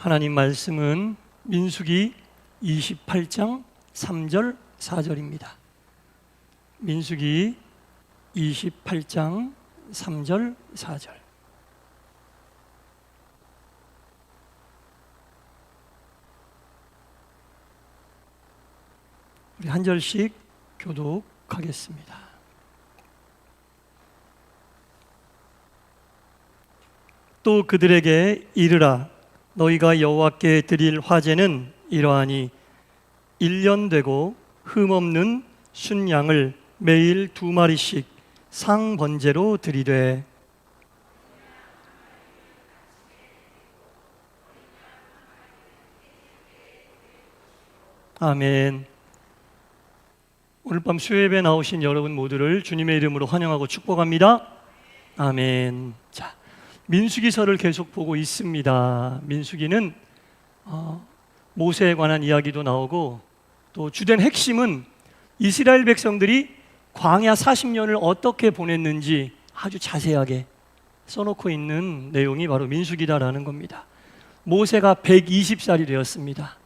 하나님 말씀은 민수기 28장 3절 4절입니다. 민수기 28장 3절 4절. 우리 한 절씩 교독하겠습니다. 또 그들에게 이르라. 너희가 여호와께 드릴 화제는 이러하니 1년 되고 흠없는 순양을 매일 2마리씩 상번제로 드리되 아멘. 오늘 밤 수요예배 나오신 여러분 모두를 주님의 이름으로 환영하고 축복합니다. 아멘. 자, 민수기서를 계속 보고 있습니다. 민수기는 모세에 관한 이야기도 나오고 또 주된 핵심은 이스라엘 백성들이 광야 40년을 어떻게 보냈는지 아주 자세하게 써놓고 있는 내용이 바로 민수기다라는 겁니다. 모세가 120살이 되었습니다.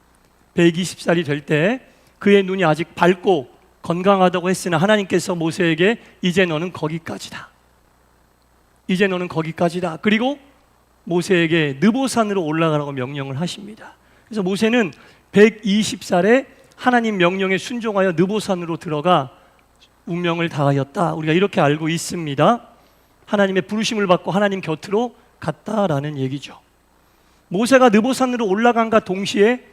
120살이 될 때 그의 눈이 아직 밝고 건강하다고 했으나 하나님께서 모세에게 이제 너는 거기까지다. 이제 너는 거기까지다. 그리고 모세에게 느보산으로 올라가라고 명령을 하십니다. 그래서 모세는 120살에 하나님 명령에 순종하여 느보산으로 들어가 운명을 다하였다. 우리가 이렇게 알고 있습니다. 하나님의 부르심을 받고 하나님 곁으로 갔다라는 얘기죠. 모세가 느보산으로 올라간과 동시에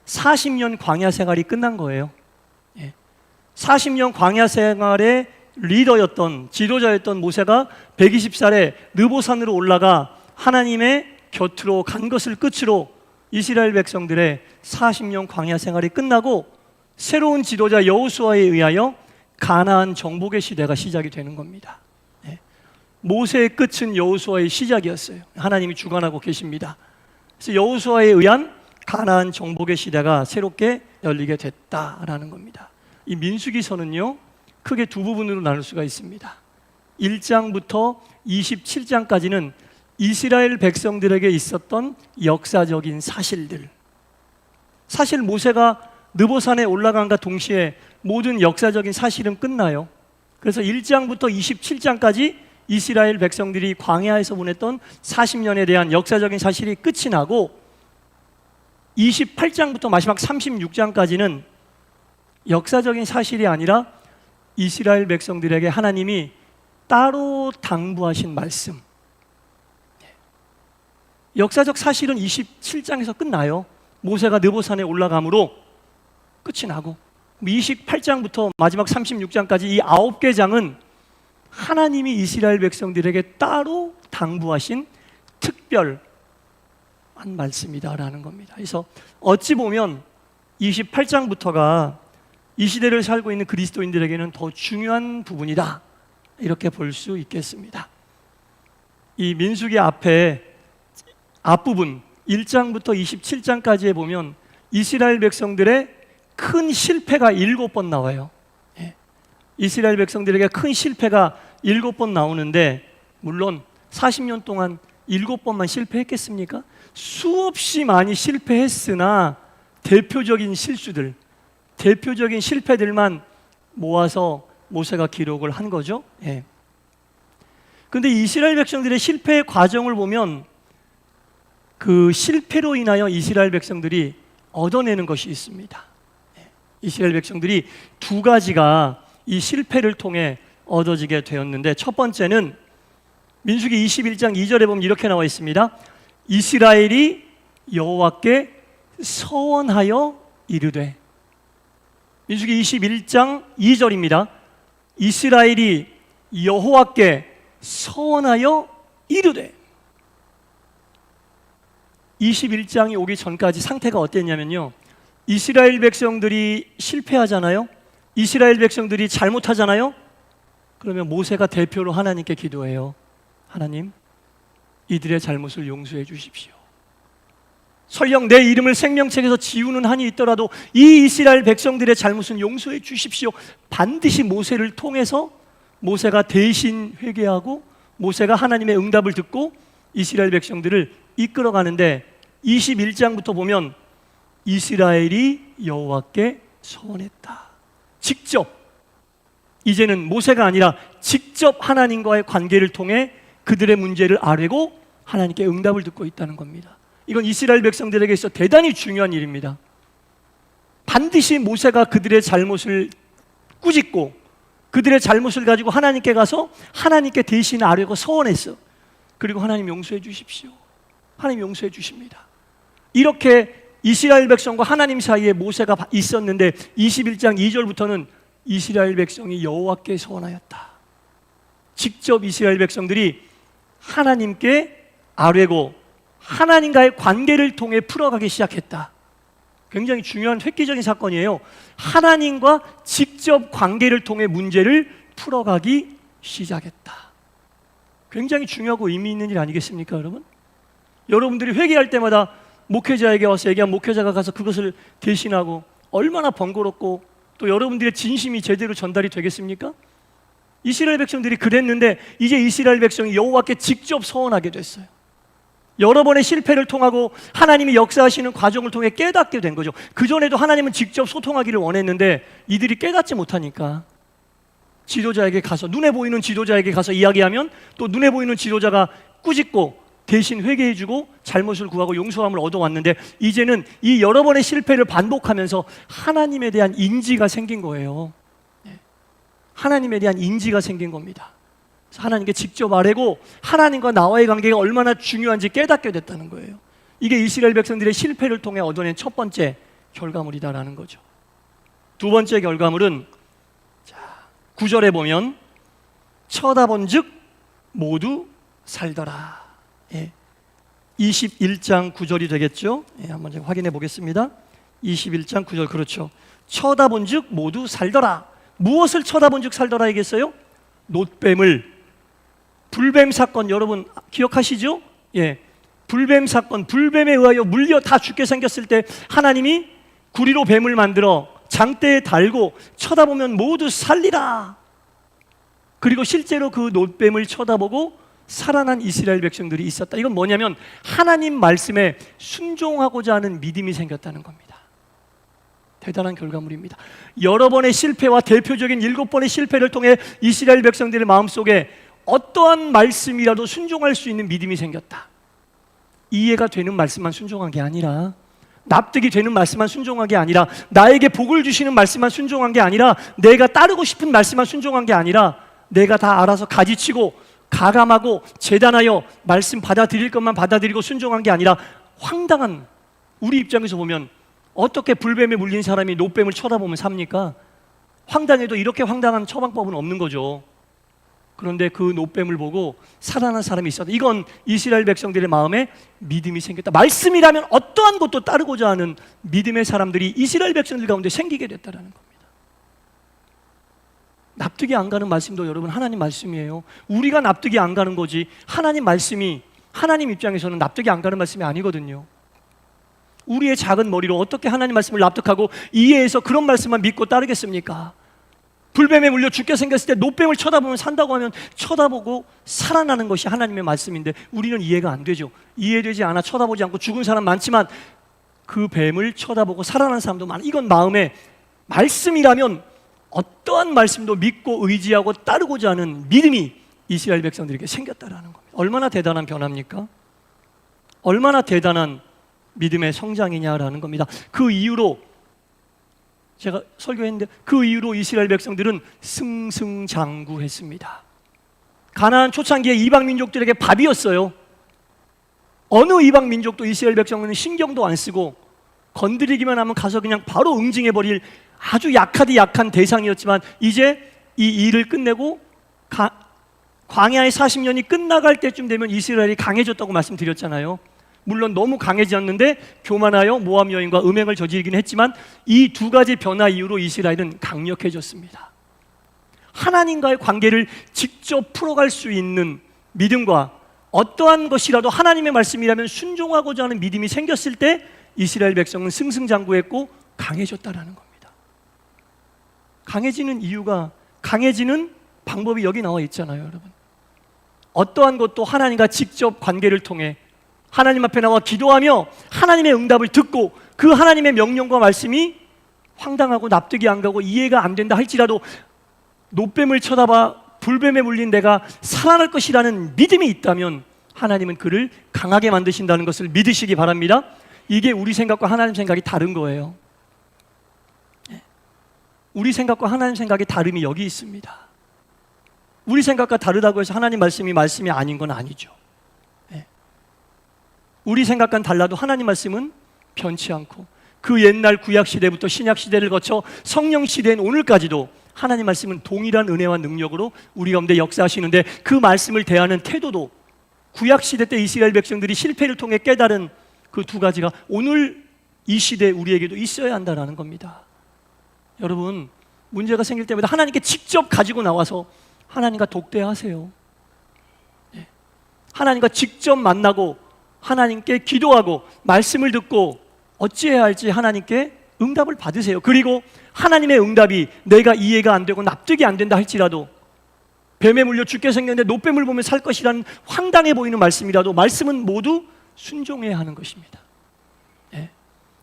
40년 광야 생활이 끝난 거예요. 40년 광야 생활의 리더였던, 지도자였던 모세가 120살에 느보산으로 올라가 하나님의 곁으로 간 것을 끝으로 이스라엘 백성들의 40년 광야 생활이 끝나고 새로운 지도자 여호수아에 의하여 가나안 정복의 시대가 시작이 되는 겁니다. 모세의 끝은 여호수아의 시작이었어요. 하나님이 주관하고 계십니다. 그래서 여호수아에 의한 가나안 정복의 시대가 새롭게 열리게 됐다라는 겁니다. 이 민수기서는요, 크게 두 부분으로 나눌 수가 있습니다. 1장부터 27장까지는 이스라엘 백성들에게 있었던 역사적인 사실들. 사실 모세가 느보산에 올라간과 동시에 모든 역사적인 사실은 끝나요. 그래서 1장부터 27장까지 이스라엘 백성들이 광야에서 보냈던 40년에 대한 역사적인 사실이 끝이 나고 28장부터 마지막 36장까지는 역사적인 사실이 아니라 이스라엘 백성들에게 하나님이 따로 당부하신 말씀. 역사적 사실은 27장에서 끝나요. 모세가 느보산에 올라감으로 끝이 나고 28장부터 마지막 36장까지 이 9개 장은 하나님이 이스라엘 백성들에게 따로 당부하신 특별한 말씀이다라는 겁니다. 그래서 어찌 보면 28장부터가 이 시대를 살고 있는 그리스도인들에게는 더 중요한 부분이다, 이렇게 볼 수 있겠습니다. 이 민수기 앞부분 1장부터 27장까지에 보면 이스라엘 백성들의 큰 실패가 7번 나와요. 이스라엘 백성들에게 큰 실패가 7번 나오는데, 물론 40년 동안 7번만 실패했겠습니까? 수없이 많이 실패했으나 대표적인 실수들, 대표적인 실패들만 모아서 모세가 기록을 한 거죠. 그런데 이스라엘 백성들의 실패의 과정을 보면 그 실패로 인하여 이스라엘 백성들이 얻어내는 것이 있습니다. 이스라엘 백성들이 두 가지가 이 실패를 통해 얻어지게 되었는데, 첫 번째는 민수기 21장 2절에 보면 이렇게 나와 있습니다. 이스라엘이 여호와께 서원하여 이르되. 민수기 21장 2절입니다. 이스라엘이 여호와께 서원하여 이르되. 21장이 오기 전까지 상태가 어땠냐면요, 이스라엘 백성들이 실패하잖아요. 이스라엘 백성들이 잘못하잖아요. 그러면 모세가 대표로 하나님께 기도해요. 하나님, 이들의 잘못을 용서해 주십시오. 설령 내 이름을 생명책에서 지우는 한이 있더라도 이 이스라엘 백성들의 잘못은 용서해 주십시오. 반드시 모세를 통해서 모세가 대신 회개하고 모세가 하나님의 응답을 듣고 이스라엘 백성들을 이끌어가는데 21장부터 보면 이스라엘이 여호와께 서원했다. 직접, 이제는 모세가 아니라 직접 하나님과의 관계를 통해 그들의 문제를 아뢰고 하나님께 응답을 듣고 있다는 겁니다. 이건 이스라엘 백성들에게 있어 대단히 중요한 일입니다. 반드시 모세가 그들의 잘못을 꾸짖고 그들의 잘못을 가지고 하나님께 가서 하나님께 대신 아뢰고 서원했어. 그리고 하나님 용서해 주십시오. 하나님 용서해 주십니다. 이렇게 이스라엘 백성과 하나님 사이에 모세가 있었는데 21장 2절부터는 이스라엘 백성이 여호와께 서원하였다. 직접 이스라엘 백성들이 하나님께 아뢰고 하나님과의 관계를 통해 풀어가기 시작했다. 굉장히 중요한 획기적인 사건이에요. 하나님과 직접 관계를 통해 문제를 풀어가기 시작했다. 굉장히 중요하고 의미 있는 일 아니겠습니까, 여러분? 여러분들이 회개할 때마다 목회자에게 와서 얘기한 목회자가 가서 그것을 대신하고 얼마나 번거롭고 또 여러분들의 진심이 제대로 전달이 되겠습니까? 이스라엘 백성들이 그랬는데 이제 이스라엘 백성이 여호와께 직접 서원하게 됐어요. 여러 번의 실패를 통하고 하나님이 역사하시는 과정을 통해 깨닫게 된 거죠. 그전에도 하나님은 직접 소통하기를 원했는데 이들이 깨닫지 못하니까 지도자에게 가서, 눈에 보이는 지도자에게 가서 이야기하면 또 눈에 보이는 지도자가 꾸짖고 대신 회개해주고 잘못을 구하고 용서함을 얻어왔는데 이제는 이 여러 번의 실패를 반복하면서 하나님에 대한 인지가 생긴 거예요. 하나님에 대한 인지가 생긴 겁니다. 하나님께 직접 아뢰고 하나님과 나와의 관계가 얼마나 중요한지 깨닫게 됐다는 거예요. 이게 이스라엘 백성들의 실패를 통해 얻어낸 첫 번째 결과물이다라는 거죠. 두 번째 결과물은 9절에 보면 쳐다본 즉 모두 살더라. 21장 9절이 되겠죠? 한번 제가 확인해 보겠습니다. 21장 9절, 그렇죠. 쳐다본 즉 모두 살더라. 무엇을 쳐다본 즉 살더라이겠어요? 놋뱀을, 불뱀 사건 여러분 기억하시죠? 불뱀 사건, 불뱀에 의하여 물려 다 죽게 생겼을 때 하나님이 구리로 뱀을 만들어 장대에 달고 쳐다보면 모두 살리라. 그리고 실제로 그 놋뱀을 쳐다보고 살아난 이스라엘 백성들이 있었다. 이건 뭐냐면 하나님 말씀에 순종하고자 하는 믿음이 생겼다는 겁니다. 대단한 결과물입니다. 여러 번의 실패와 대표적인 7번의 실패를 통해 이스라엘 백성들의 마음속에 어떠한 말씀이라도 순종할 수 있는 믿음이 생겼다. 이해가 되는 말씀만 순종한 게 아니라, 납득이 되는 말씀만 순종한 게 아니라, 나에게 복을 주시는 말씀만 순종한 게 아니라, 내가 따르고 싶은 말씀만 순종한 게 아니라, 내가 다 알아서 가지치고 가감하고 재단하여 말씀 받아들일 것만 받아들이고 순종한 게 아니라, 황당한, 우리 입장에서 보면 어떻게 불뱀에 물린 사람이 놋뱀을 쳐다보면 삽니까? 황당해도 이렇게 황당한 처방법은 없는 거죠. 그런데 그 놋뱀을 보고 살아난 사람이 있었다. 이건 이스라엘 백성들의 마음에 믿음이 생겼다. 말씀이라면 어떠한 것도 따르고자 하는 믿음의 사람들이 이스라엘 백성들 가운데 생기게 됐다는 겁니다. 납득이 안 가는 말씀도 여러분 하나님 말씀이에요. 우리가 납득이 안 가는 거지, 하나님 말씀이 하나님 입장에서는 납득이 안 가는 말씀이 아니거든요. 우리의 작은 머리로 어떻게 하나님 말씀을 납득하고 이해해서 그런 말씀만 믿고 따르겠습니까? 불뱀에 물려 죽게 생겼을 때 놋뱀을 쳐다보면 산다고 하면 쳐다보고 살아나는 것이 하나님의 말씀인데 우리는 이해가 안 되죠. 이해되지 않아 쳐다보지 않고 죽은 사람 많지만 그 뱀을 쳐다보고 살아난 사람도 많아. 이건 마음에 말씀이라면 어떠한 말씀도 믿고 의지하고 따르고자 하는 믿음이 이스라엘 백성들에게 생겼다라는 겁니다. 얼마나 대단한 변화입니까? 얼마나 대단한 믿음의 성장이냐라는 겁니다. 그 이후로 제가 설교했는데 그 이후로 이스라엘 백성들은 승승장구했습니다. 가나안 초창기에 이방 민족들에게 밥이었어요. 어느 이방 민족도 이스라엘 백성은 신경도 안 쓰고 건드리기만 하면 가서 그냥 바로 응징해버릴 아주 약하디 약한 대상이었지만 이제 이 일을 끝내고 광야의 40년이 끝나갈 때쯤 되면 이스라엘이 강해졌다고 말씀드렸잖아요. 물론 너무 강해졌는데 교만하여 모압 여인과 음행을 저지르긴 했지만 이 두 가지 변화 이후로 이스라엘은 강력해졌습니다. 하나님과의 관계를 직접 풀어갈 수 있는 믿음과 어떠한 것이라도 하나님의 말씀이라면 순종하고자 하는 믿음이 생겼을 때 이스라엘 백성은 승승장구했고 강해졌다라는 겁니다. 강해지는 이유가, 강해지는 방법이 여기 나와 있잖아요, 여러분. 어떠한 것도 하나님과 직접 관계를 통해 하나님 앞에 나와 기도하며 하나님의 응답을 듣고 그 하나님의 명령과 말씀이 황당하고 납득이 안 가고 이해가 안 된다 할지라도 노뱀을 쳐다봐 불뱀에 물린 내가 살아날 것이라는 믿음이 있다면 하나님은 그를 강하게 만드신다는 것을 믿으시기 바랍니다. 이게 우리 생각과 하나님 생각이 다른 거예요. 우리 생각과 하나님 생각의 다름이 여기 있습니다. 우리 생각과 다르다고 해서 하나님 말씀이 아닌 건 아니죠. 우리 생각과는 달라도 하나님 말씀은 변치 않고 그 옛날 구약 시대부터 신약 시대를 거쳐 성령 시대인 오늘까지도 하나님 말씀은 동일한 은혜와 능력으로 우리 가운데 역사하시는데 그 말씀을 대하는 태도도 구약 시대 때 이스라엘 백성들이 실패를 통해 깨달은 그 두 가지가 오늘 이 시대 우리에게도 있어야 한다는 겁니다. 여러분, 문제가 생길 때마다 하나님께 직접 가지고 나와서 하나님과 독대하세요. 하나님과 직접 만나고 하나님께 기도하고 말씀을 듣고 어찌해야 할지 하나님께 응답을 받으세요. 그리고 하나님의 응답이 내가 이해가 안 되고 납득이 안 된다 할지라도 뱀에 물려 죽게 생겼는데 노뱀을 보면 살 것이라는 황당해 보이는 말씀이라도 말씀은 모두 순종해야 하는 것입니다.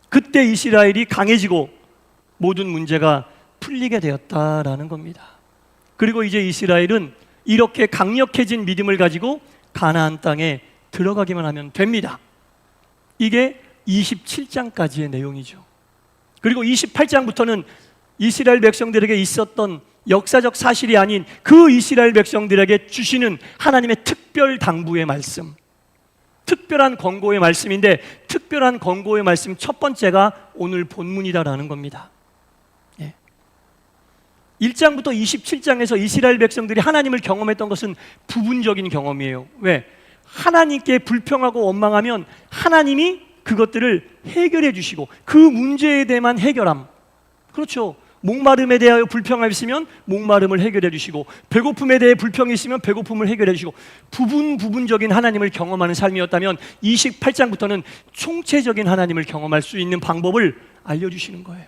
그때 이스라엘이 강해지고 모든 문제가 풀리게 되었다라는 겁니다. 그리고 이제 이스라엘은 이렇게 강력해진 믿음을 가지고 가나안 땅에 들어가기만 하면 됩니다. 이게 27장까지의 내용이죠. 그리고 28장부터는 이스라엘 백성들에게 있었던 역사적 사실이 아닌 그 이스라엘 백성들에게 주시는 하나님의 특별 당부의 말씀, 특별한 권고의 말씀인데 특별한 권고의 말씀 첫 번째가 오늘 본문이다라는 겁니다. 1장부터 27장에서 이스라엘 백성들이 하나님을 경험했던 것은 부분적인 경험이에요. 왜? 하나님께 불평하고 원망하면 하나님이 그것들을 해결해 주시고 그 문제에 대해만 해결함. 그렇죠. 목마름에 대하여 불평이 있으면 목마름을 해결해 주시고 배고픔에 대해 불평이 있으면 배고픔을 해결해 주시고 부분적인 하나님을 경험하는 삶이었다면 28장부터는 총체적인 하나님을 경험할 수 있는 방법을 알려주시는 거예요.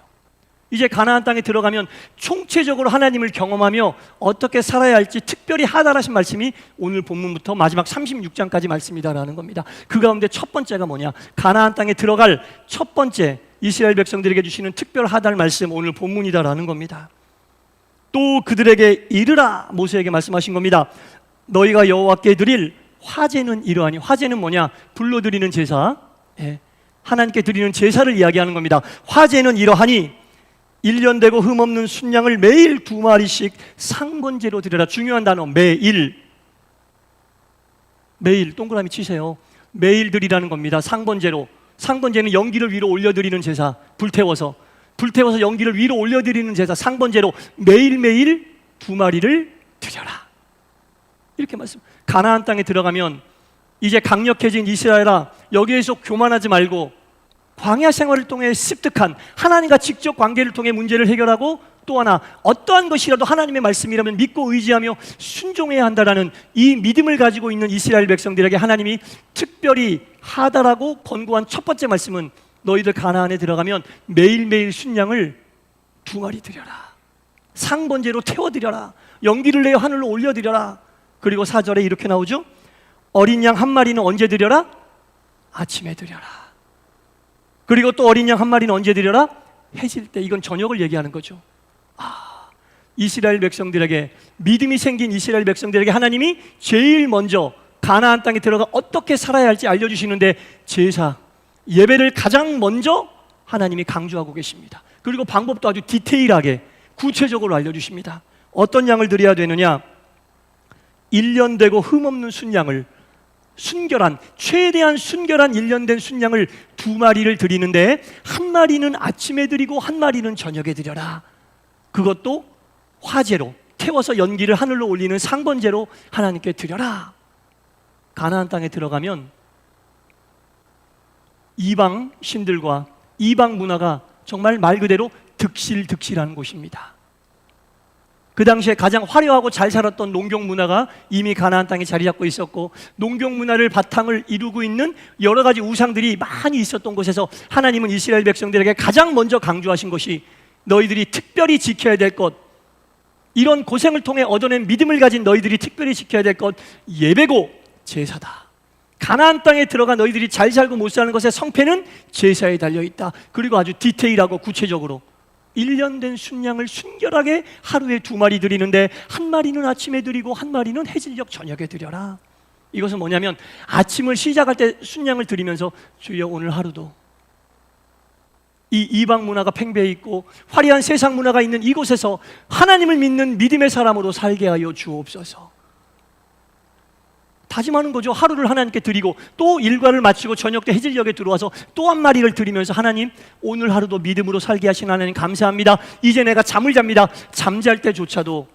이제 가나안 땅에 들어가면 총체적으로 하나님을 경험하며 어떻게 살아야 할지 특별히 하달하신 말씀이 오늘 본문부터 마지막 36장까지 말씀이다라는 겁니다. 그 가운데 첫 번째가 뭐냐? 가나안 땅에 들어갈 첫 번째 이스라엘 백성들에게 주시는 특별 하달 말씀 오늘 본문이다라는 겁니다. 또 그들에게 이르라 모세에게 말씀하신 겁니다. 너희가 여호와께 드릴 화제는 이러하니, 화제는 뭐냐? 불러드리는 제사, 하나님께 드리는 제사를 이야기하는 겁니다. 화제는 이러하니 1년 되고 흠없는 순양을 매일 2마리씩 상번제로 드려라. 중요한 단어, 매일. 매일 동그라미 치세요. 매일 드리라는 겁니다. 상번제로. 상번제는 연기를 위로 올려드리는 제사. 불태워서 연기를 위로 올려드리는 제사. 상번제로 매일매일 2마리를 드려라. 이렇게 말씀. 가나안 땅에 들어가면 이제 강력해진 이스라엘아, 여기에서 교만하지 말고 광야 생활을 통해 습득한 하나님과 직접 관계를 통해 문제를 해결하고 또 하나 어떠한 것이라도 하나님의 말씀이라면 믿고 의지하며 순종해야 한다라는 이 믿음을 가지고 있는 이스라엘 백성들에게 하나님이 특별히 하달하고 권고한 첫 번째 말씀은 너희들 가나안에 들어가면 매일매일 순양을 2마리 드려라. 상번제로 태워드려라. 연기를 내어 하늘로 올려드려라. 그리고 4절에 이렇게 나오죠. 어린 양 1마리는 언제 드려라? 아침에 드려라. 그리고 또 어린 양 1마리는 언제 드려라? 해질 때. 이건 저녁을 얘기하는 거죠. 이스라엘 백성들에게, 믿음이 생긴 이스라엘 백성들에게 하나님이 제일 먼저 가나안 땅에 들어가 어떻게 살아야 할지 알려주시는데 제사, 예배를 가장 먼저 하나님이 강조하고 계십니다. 그리고 방법도 아주 디테일하게 구체적으로 알려주십니다. 어떤 양을 드려야 되느냐? 1년 되고 흠없는 순양을, 순결한, 최대한 순결한 1년 된 순양을 2마리를 드리는데 1마리는 아침에 드리고 1마리는 저녁에 드려라. 그것도 화제로 태워서 연기를 하늘로 올리는 상번제로 하나님께 드려라. 가나안 땅에 들어가면 이방 신들과 이방 문화가 정말 말 그대로 득실득실한 곳입니다. 그 당시에 가장 화려하고 잘 살았던 농경 문화가 이미 가나안 땅에 자리 잡고 있었고, 농경 문화를 바탕을 이루고 있는 여러 가지 우상들이 많이 있었던 곳에서 하나님은 이스라엘 백성들에게 가장 먼저 강조하신 것이 너희들이 특별히 지켜야 될 것, 이런 고생을 통해 얻어낸 믿음을 가진 너희들이 특별히 지켜야 될 것, 예배고 제사다. 가나안 땅에 들어가 너희들이 잘 살고 못 사는 것의 성패는 제사에 달려있다. 그리고 아주 디테일하고 구체적으로 1년 된 순양을 순결하게 하루에 2마리 드리는데 한 마리는 아침에 드리고 한 마리는 해질녘 저녁에 드려라. 이것은 뭐냐면 아침을 시작할 때 순양을 드리면서 주여 오늘 하루도 이 이방 문화가 팽배해 있고 화려한 세상 문화가 있는 이곳에서 하나님을 믿는 믿음의 사람으로 살게 하여 주옵소서. 다짐하는 거죠. 하루를 하나님께 드리고 또 일과를 마치고 저녁 때 해질녘에 들어와서 또 한 마리를 드리면서 하나님 오늘 하루도 믿음으로 살게 하신 하나님 감사합니다. 이제 내가 잠을 잡니다. 잠잘 때조차도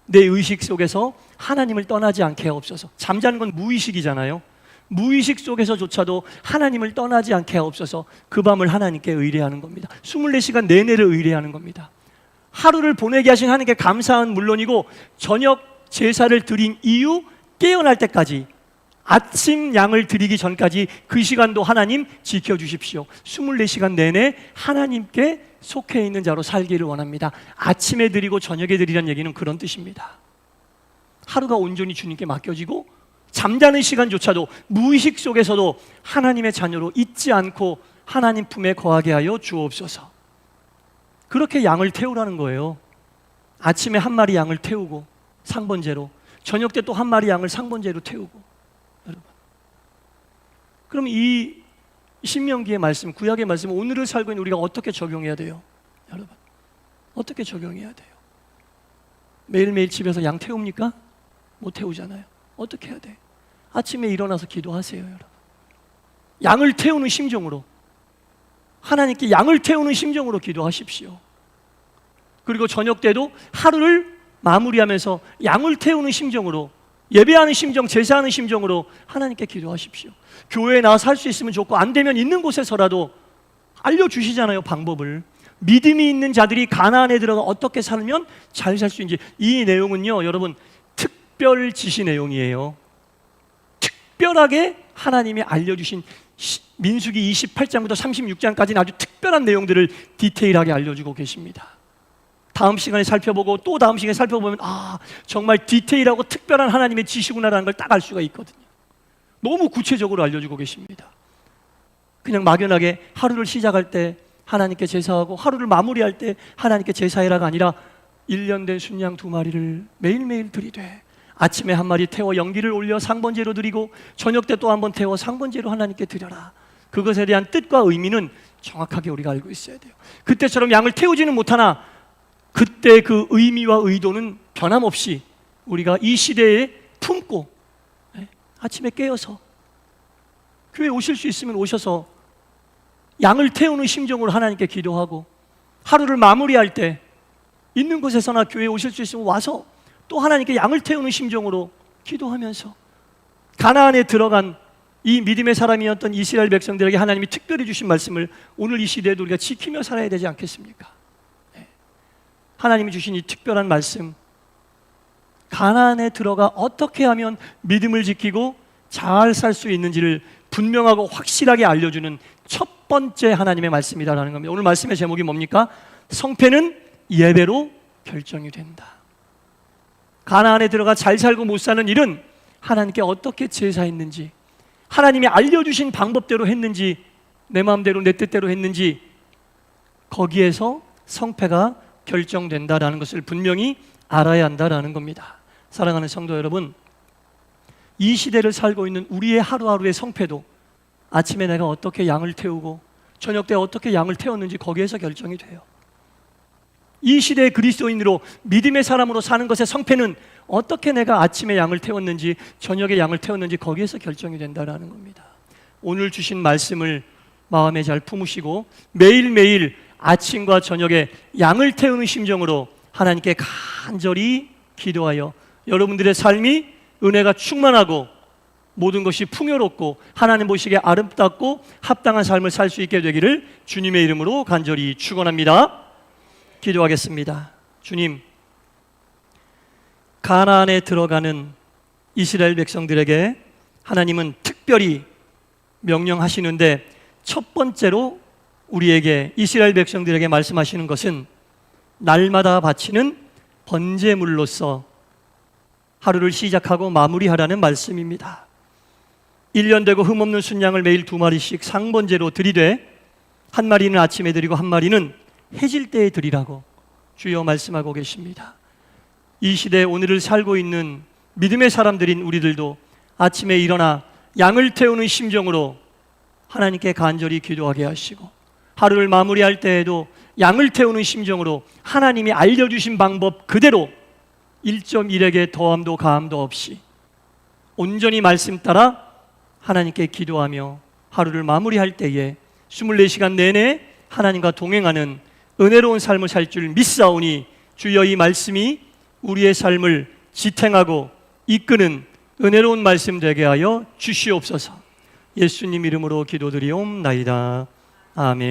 내 의식 속에서 하나님을 떠나지 않게 하옵소서. 잠자는 건 무의식이잖아요. 무의식 속에서조차도 하나님을 떠나지 않게 하옵소서. 그 밤을 하나님께 의뢰하는 겁니다. 24시간 내내를 의뢰하는 겁니다. 하루를 보내게 하신 하나님께 감사한 물론이고 저녁 제사를 드린 이후 깨어날 때까지 아침 양을 드리기 전까지 그 시간도 하나님 지켜주십시오. 24시간 내내 하나님께 속해 있는 자로 살기를 원합니다. 아침에 드리고 저녁에 드리라는 얘기는 그런 뜻입니다. 하루가 온전히 주님께 맡겨지고 잠자는 시간조차도 무의식 속에서도 하나님의 자녀로 잊지 않고 하나님 품에 거하게 하여 주옵소서. 그렇게 양을 태우라는 거예요. 아침에 한 마리 양을 태우고 상번제로, 저녁 때 또 한 마리 양을 상번제로 태우고. 여러분, 그럼 이 신명기의 말씀, 구약의 말씀, 오늘을 살고 있는 우리가 어떻게 적용해야 돼요? 여러분, 어떻게 적용해야 돼요? 매일매일 집에서 양 태웁니까? 못 태우잖아요. 어떻게 해야 돼? 아침에 일어나서 기도하세요, 여러분. 양을 태우는 심정으로, 하나님께 양을 태우는 심정으로 기도하십시오. 그리고 저녁 때도 하루를 마무리하면서 양을 태우는 심정으로, 예배하는 심정, 제사하는 심정으로 하나님께 기도하십시오. 교회에 나와서 할 수 있으면 좋고 안 되면 있는 곳에서라도 알려주시잖아요, 방법을. 믿음이 있는 자들이 가나안에 들어가 어떻게 살면 잘 살 수 있는지. 이 내용은요, 여러분, 특별 지시 내용이에요. 특별하게 하나님이 알려주신 민수기 28장부터 36장까지는 아주 특별한 내용들을 디테일하게 알려주고 계십니다. 다음 시간에 살펴보고 또 다음 시간에 살펴보면 정말 디테일하고 특별한 하나님의 지시구나라는 걸 딱 알 수가 있거든요. 너무 구체적으로 알려주고 계십니다. 그냥 막연하게 하루를 시작할 때 하나님께 제사하고 하루를 마무리할 때 하나님께 제사해라가 아니라 1년 된 순양 2마리를 매일매일 드리되 아침에 한 마리 태워 연기를 올려 상번제로 드리고 저녁 때 또 한 번 태워 상번제로 하나님께 드려라. 그것에 대한 뜻과 의미는 정확하게 우리가 알고 있어야 돼요. 그때처럼 양을 태우지는 못하나 그때 그 의미와 의도는 변함없이 우리가 이 시대에 품고 아침에 깨어서 교회에 오실 수 있으면 오셔서 양을 태우는 심정으로 하나님께 기도하고 하루를 마무리할 때 있는 곳에서나 교회에 오실 수 있으면 와서 또 하나님께 양을 태우는 심정으로 기도하면서 가나안에 들어간 이 믿음의 사람이었던 이스라엘 백성들에게 하나님이 특별히 주신 말씀을 오늘 이 시대에도 우리가 지키며 살아야 되지 않겠습니까? 하나님이 주신 이 특별한 말씀, 가나안에 들어가 어떻게 하면 믿음을 지키고 잘 살 수 있는지를 분명하고 확실하게 알려주는 첫 번째 하나님의 말씀이다라는 겁니다. 오늘 말씀의 제목이 뭡니까? 성패는 예배로 결정이 된다. 가나안에 들어가 잘 살고 못 사는 일은 하나님께 어떻게 제사했는지, 하나님이 알려주신 방법대로 했는지, 내 마음대로 내 뜻대로 했는지, 거기에서 성패가 결정된다라는 것을 분명히 알아야 한다라는 겁니다. 사랑하는 성도 여러분, 이 시대를 살고 있는 우리의 하루하루의 성패도 아침에 내가 어떻게 양을 태우고 저녁 때 어떻게 양을 태웠는지 거기에서 결정이 돼요. 이 시대의 그리스도인으로 믿음의 사람으로 사는 것의 성패는 어떻게 내가 아침에 양을 태웠는지 저녁에 양을 태웠는지 거기에서 결정이 된다라는 겁니다. 오늘 주신 말씀을 마음에 잘 품으시고 매일매일 아침과 저녁에 양을 태우는 심정으로 하나님께 간절히 기도하여 여러분들의 삶이 은혜가 충만하고 모든 것이 풍요롭고 하나님 보시기에 아름답고 합당한 삶을 살 수 있게 되기를 주님의 이름으로 간절히 축원합니다. 기도하겠습니다. 주님, 가나안에 들어가는 이스라엘 백성들에게 하나님은 특별히 명령하시는데 첫 번째로 우리에게 이스라엘 백성들에게 말씀하시는 것은 날마다 바치는 번제물로서 하루를 시작하고 마무리하라는 말씀입니다. 1년 되고 흠없는 순양을 매일 2마리씩 상번제로 드리되 한 마리는 아침에 드리고 한 마리는 해질 때에 드리라고 주여 말씀하고 계십니다. 이 시대 오늘을 살고 있는 믿음의 사람들인 우리들도 아침에 일어나 양을 태우는 심정으로 하나님께 간절히 기도하게 하시고, 하루를 마무리할 때에도 양을 태우는 심정으로 하나님이 알려주신 방법 그대로 1.1에게 더함도 가함도 없이 온전히 말씀 따라 하나님께 기도하며 하루를 마무리할 때에 24시간 내내 하나님과 동행하는 은혜로운 삶을 살 줄 믿사오니 주여 이 말씀이 우리의 삶을 지탱하고 이끄는 은혜로운 말씀 되게 하여 주시옵소서. 예수님 이름으로 기도드리옵나이다. 아멘.